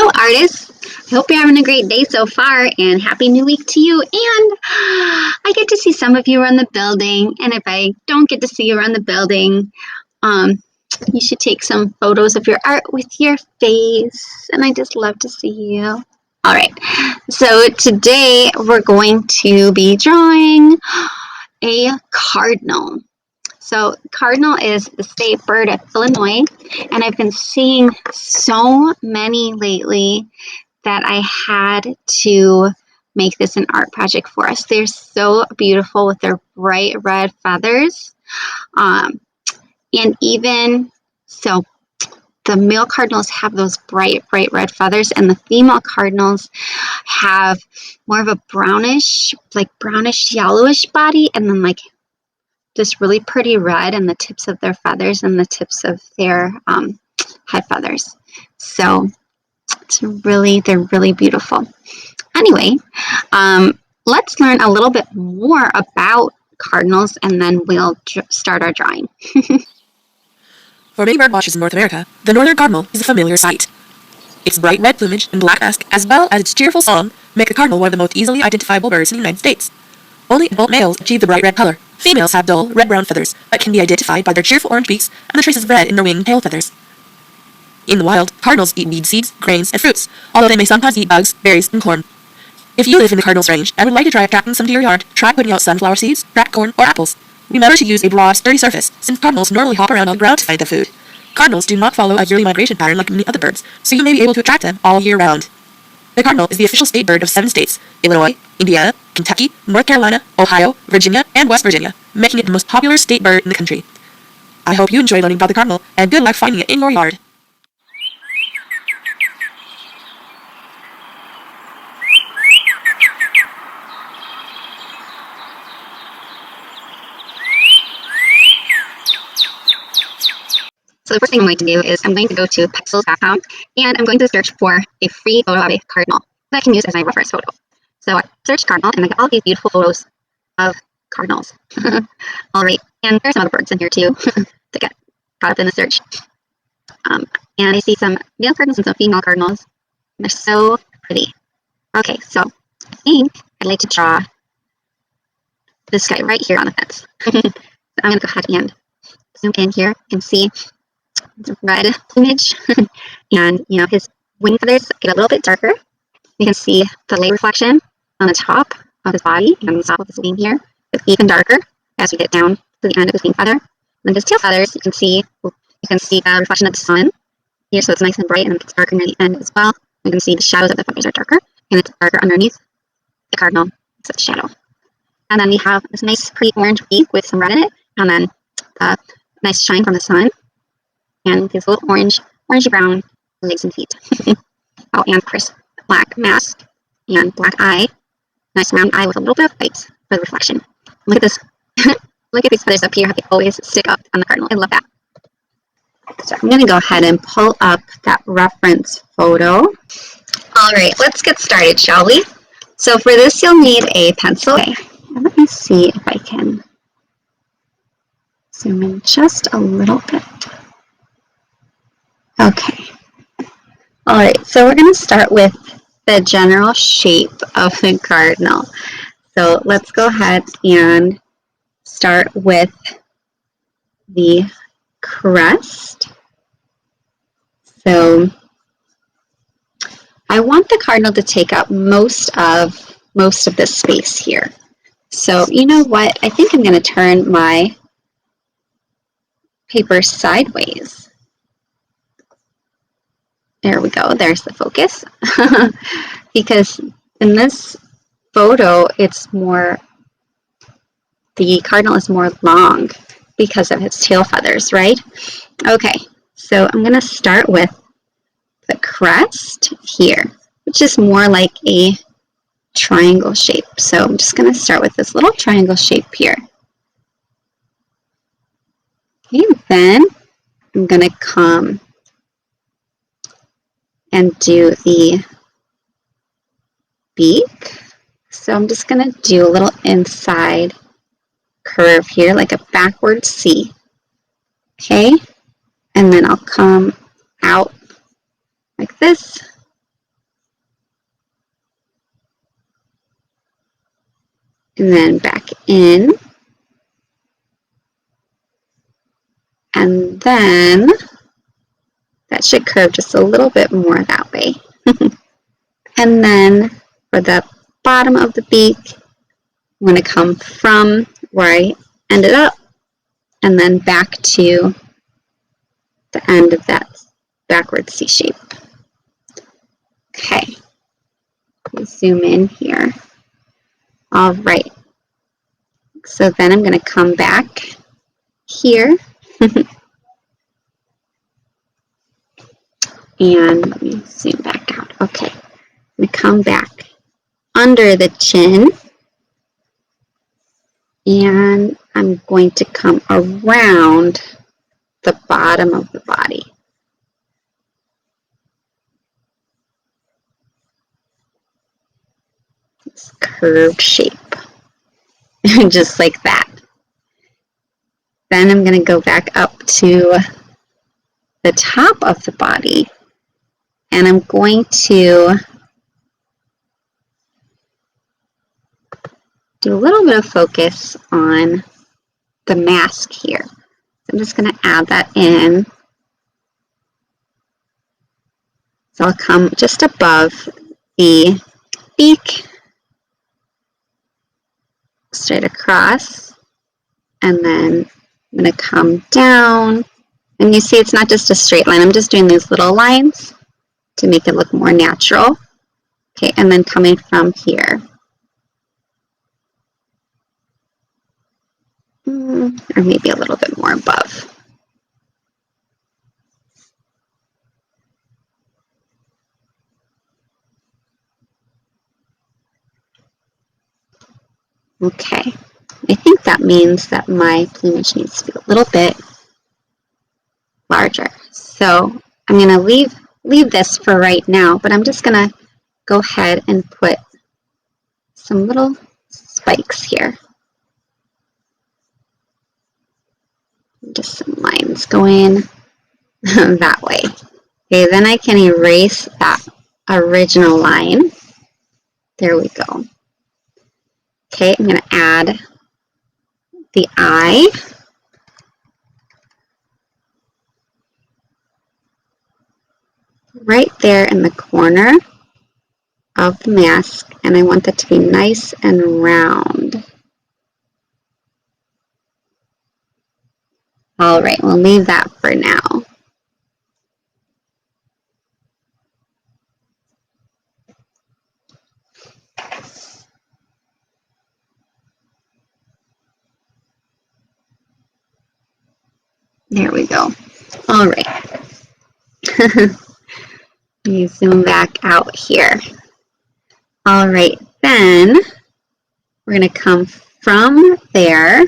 Hello, artists. I hope you're having a great day so far, and happy new week to you. And I get to see some of you around the building, and if I don't get to see you around the building, you should take some photos of your art with your face, and I just love to see you. All right, so today we're going to be drawing a cardinal. So cardinal is the state bird of Illinois, and I've been seeing so many lately that I had to make this an art project for us. They're so beautiful with their bright red feathers. And even so, the male cardinals have those bright red feathers, and the female cardinals have more of a brownish yellowish body, and then like just really pretty red in the tips of their feathers and the tips of their head feathers. So they're really beautiful. Anyway, let's learn a little bit more about cardinals, and then we'll start our drawing. For many bird watchers in North America, the northern cardinal is a familiar sight. Its bright red plumage and black mask, as well as its cheerful song, make the cardinal one of the most easily identifiable birds in the United States. Only adult males achieve the bright red color. Females have dull red-brown feathers, but can be identified by their cheerful orange beaks and the traces of red in their wing and tail feathers. In the wild, cardinals eat weed seeds, grains, and fruits, although they may sometimes eat bugs, berries, and corn. If you live in the cardinal's range and would like to try attracting some to your yard, try putting out sunflower seeds, cracked corn, or apples. Remember to use a broad, sturdy surface, since cardinals normally hop around on the ground to find their food. Cardinals do not follow a yearly migration pattern like many other birds, so you may be able to attract them all year round. The cardinal is the official state bird of 7 states: Illinois, Indiana, Kentucky, North Carolina, Ohio, Virginia, and West Virginia, making it the most popular state bird in the country. I hope you enjoy learning about the cardinal, and good luck finding it in your yard. So the first thing I'm going to do is I'm going to go to Pexels.com, and I'm going to search for a free photo of a cardinal that I can use as my reference photo. So I search cardinal, and I got all these beautiful photos of cardinals. All right, and there's some other birds in here too to get caught up in the search. And I see some male cardinals and some female cardinals. And they're so pretty. Okay, so I think I'd like to draw this guy right here on the fence. So I'm going to go ahead and zoom in here and see the red plumage, and his wing feathers get a little bit darker. You can see the light reflection on the top of his body and on the top of his wing here. It's even darker as we get down to the end of his wing feather. And then his tail feathers, you can see the reflection of the sun here, so it's nice and bright, and it's darker near the end as well. You can see the shadows of the feathers are darker, and it's darker underneath the cardinal. It's a shadow. And then we have this nice pretty orange beak with some red in it, and then the nice shine from the sun, and his little orangey brown legs and feet. Oh, and of course, black mask and black eye. Nice round eye with a little bit of white for the reflection. Look at this. Look at these feathers up here, how they always stick up on the cardinal. I love that. So I'm going to go ahead and pull up that reference photo. All right, let's get started, shall we? So for this, you'll need a pencil. Okay, and let me see if I can zoom in just a little bit. Okay. All right, so we're going to start with the general shape of the cardinal. So let's go ahead and start with the crest. So I want the cardinal to take up most of this space here. So you know what? I think I'm going to turn my paper sideways. There we go, there's the focus. Because in this photo, the cardinal is more long because of its tail feathers, right? Okay, so I'm going to start with the crest here, which is more like a triangle shape. So I'm just going to start with this little triangle shape here. Okay, then I'm going to come and do the beak. So I'm just going to do a little inside curve here, like a backward C. Okay, and then I'll come out like this and then back in, and then that should curve just a little bit more that way. And then for the bottom of the beak, I'm going to come from where I ended up and then back to the end of that backward C shape. Okay, zoom in here. All right, so then I'm going to come back here and let me zoom back out. Okay, I'm going to come back under the chin and I'm going to come around the bottom of the body. This curved shape, just like that. Then I'm going to go back up to the top of the body and I'm going to do a little bit of focus on the mask here. So I'm just going to add that in. So I'll come just above the beak, straight across, and then I'm going to come down. And you see it's not just a straight line, I'm just doing these little lines to make it look more natural. Okay, and then coming from here. Or maybe a little bit more above. Okay, I think that means that my plumage needs to be a little bit larger. So I'm going to leave this for right now, but I'm just going to go ahead and put some little spikes here. Just some lines going that way. Okay, then I can erase that original line. There we go. Okay, I'm going to add the eye. Right there in the corner of the mask, and I want that to be nice and round. All right, we'll leave that for now. There we go. All right. Let me zoom back out here. All right, then we're going to come from there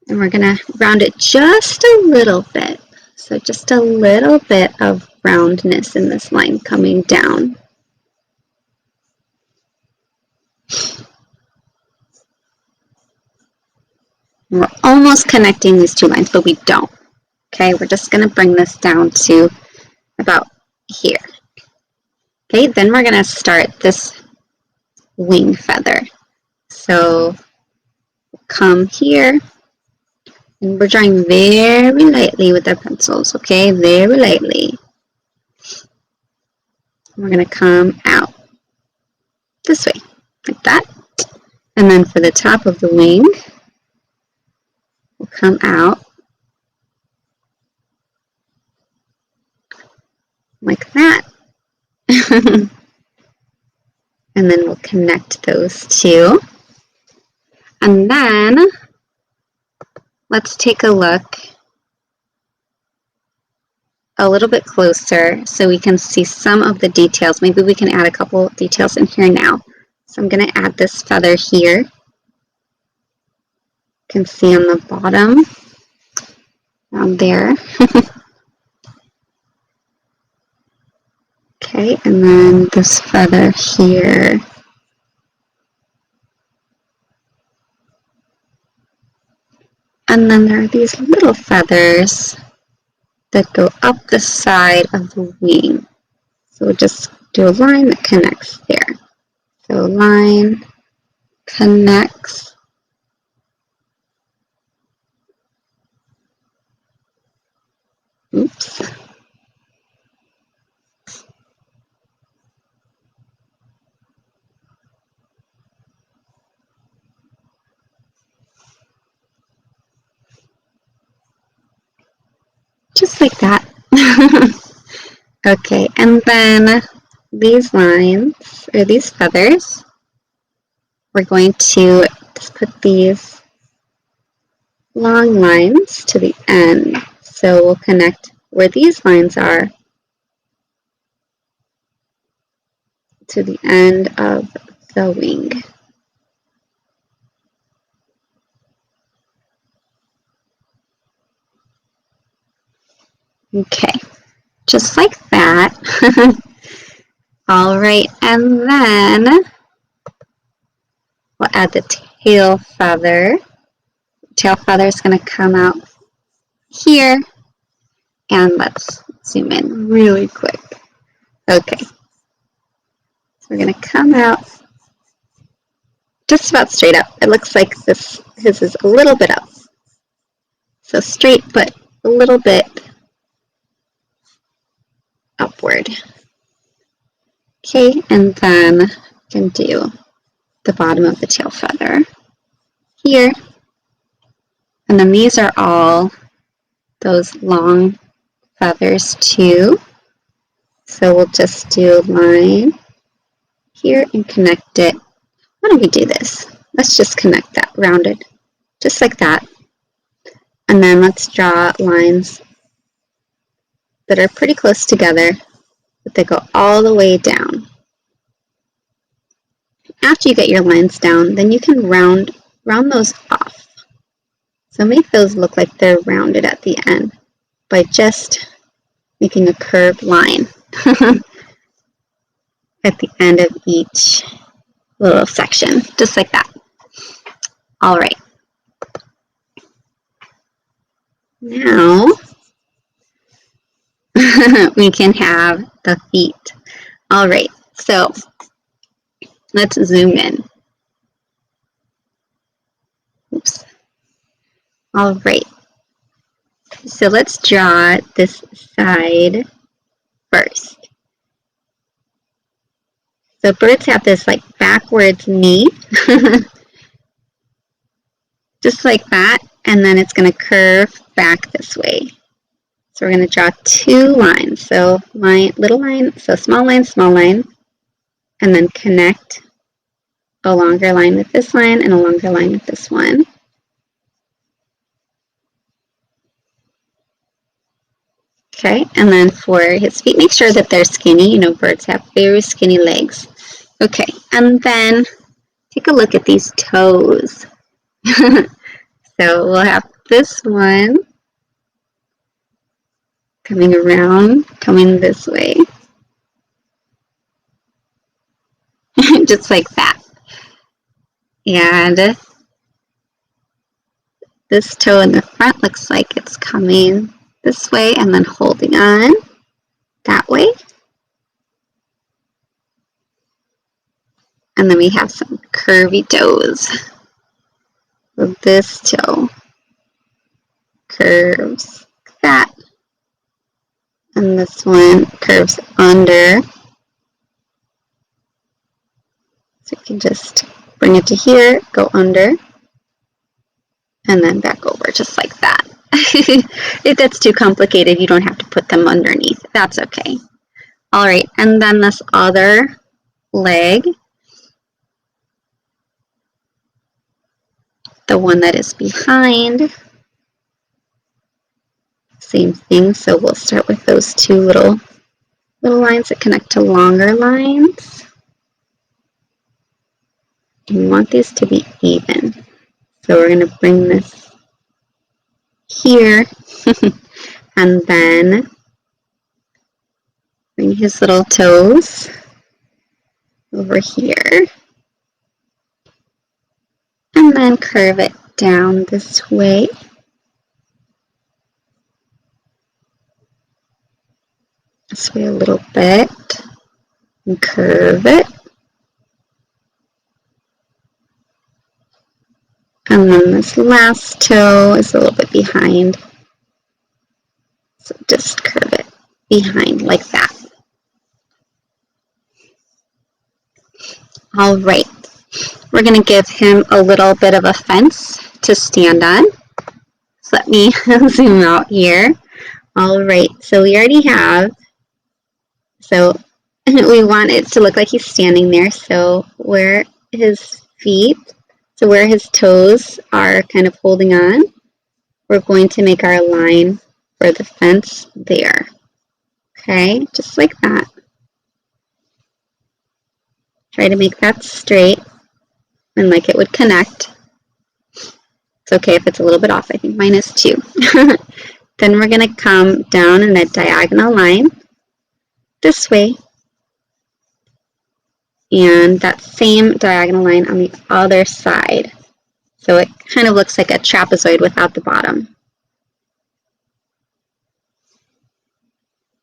and we're going to round it just a little bit. So just a little bit of roundness in this line coming down. We're almost connecting these two lines, but we don't. Okay, we're just going to bring this down to about here. Okay, then we're going to start this wing feather. So come here, and we're drawing very lightly with our pencils, okay, very lightly. We're going to come out this way, like that. And then for the top of the wing, we'll come out like that. And then we'll connect those two. And then let's take a look a little bit closer so we can see some of the details. Maybe we can add a couple details in here now. So I'm going to add this feather here. You can see on the bottom, down there. Okay, and then this feather here. And then there are these little feathers that go up the side of the wing. So we'll just do a line that connects there. So line connects. Oops. Just like that. Okay, and then these lines, or these feathers, we're going to just put these long lines to the end. So we'll connect where these lines are to the end of the wing. Okay, just like that. All right, and then we'll add the tail feather. Tail feather is going to come out here, and let's zoom in really quick. Okay, so we're going to come out just about straight up. It looks like his is a little bit up. So straight, but a little bit upward. Okay, and then you can do the bottom of the tail feather here. And then these are all those long feathers too. So we'll just do a line here and connect it. Why don't we do this? Let's just connect that rounded, just like that. And then let's draw lines that are pretty close together, but they go all the way down. After you get your lines down, then you can round those off. So make those look like they're rounded at the end by just making a curved line at the end of each little section, just like that. All right. Now we can have the feet. All right, so let's zoom in. Oops. All right. So let's draw this side first. So birds have this like backwards knee, just like that, and then it's going to curve back this way. So we're going to draw two lines. So little line, so small line, and then connect a longer line with this line and a longer line with this one. Okay, and then for his feet, make sure that they're skinny. You know, birds have very skinny legs. Okay, and then take a look at these toes. So we'll have this one coming around, coming this way. Just like that. And this toe in the front looks like it's coming this way and then holding on that way. And then we have some curvy toes. So this toe curves like that. And this one curves under. So you can just bring it to here, go under, and then back over, just like that. If that's too complicated, you don't have to put them underneath. That's okay. All right, and then this other leg, the one that is behind, same thing. So we'll start with those two little lines that connect to longer lines. And we want these to be even. So we're going to bring this here and then bring his little toes over here and then curve it down this way. This way a little bit and curve it. this last toe is a little bit behind. So just curve it behind like that. All right. We're going to give him a little bit of a fence to stand on. So let me zoom out here. All right. So we already have, so we want it to look like he's standing there. So where his feet, so where his toes are kind of holding on, we're going to make our line for the fence there. Okay, just like that. Try to make that straight and like it would connect. It's okay if it's a little bit off. I think mine is too. Then we're going to come down in a diagonal line this way. And that same diagonal line on the other side. So it kind of looks like a trapezoid without the bottom.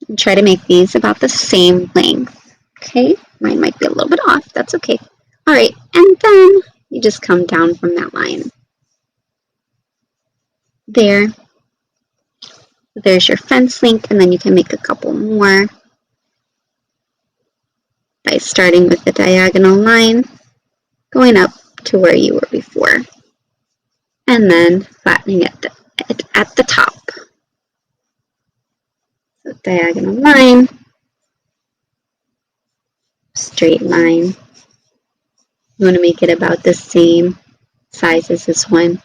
And try to make these about the same length. Okay, mine might be a little bit off. That's okay. All right, and then you just come down from that line. There. There's your fence link, and then you can make a couple more by starting with the diagonal line, going up to where you were before, and then flattening it at the top. So diagonal line, straight line. You want to make it about the same size as this one,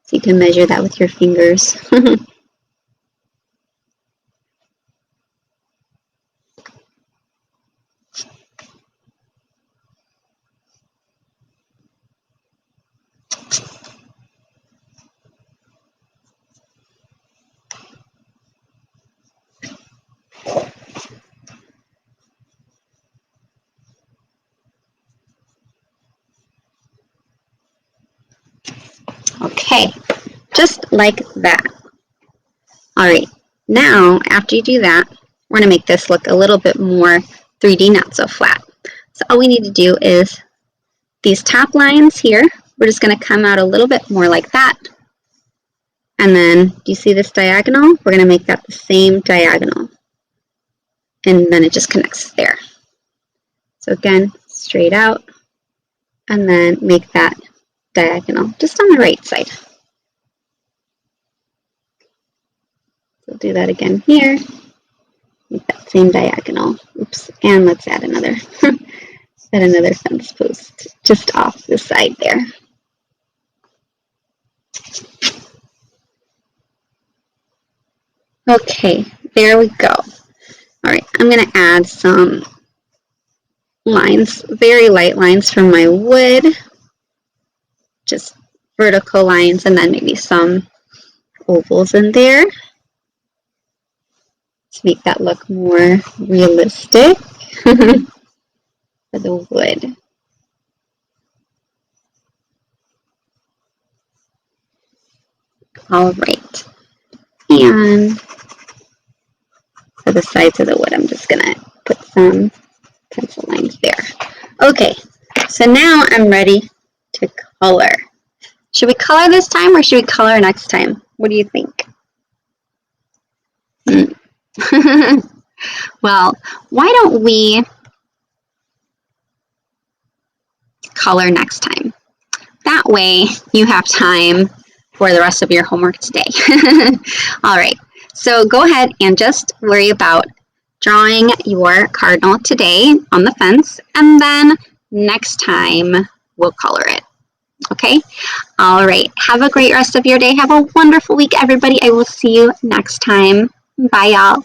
so you can measure that with your fingers. Okay, just like that. All right, now after you do that, we're going to make this look a little bit more 3D, not so flat. So all we need to do is these top lines here, we're just going to come out a little bit more like that. And then, do you see this diagonal? We're going to make that the same diagonal. And then it just connects there. So again, straight out, and then make that diagonal just on the right side. So do that again here. Make that same diagonal. Oops, and let's add another add another fence post just off the side there. Okay, there we go. All right, I'm going to add some lines, very light lines from my wood, just vertical lines, and then maybe some ovals in there to make that look more realistic for the wood. All right, and for the sides of the wood, I'm just going to put some pencil lines there. Okay, so now I'm ready to color. Should we color this time or should we color next time? What do you think? Well, why don't we color next time? That way you have time for the rest of your homework today. All right, so go ahead and just worry about drawing your cardinal today on the fence, and then next time we'll color it. Okay? All right. Have a great rest of your day. Have a wonderful week, everybody. I will see you next time. Bye, y'all.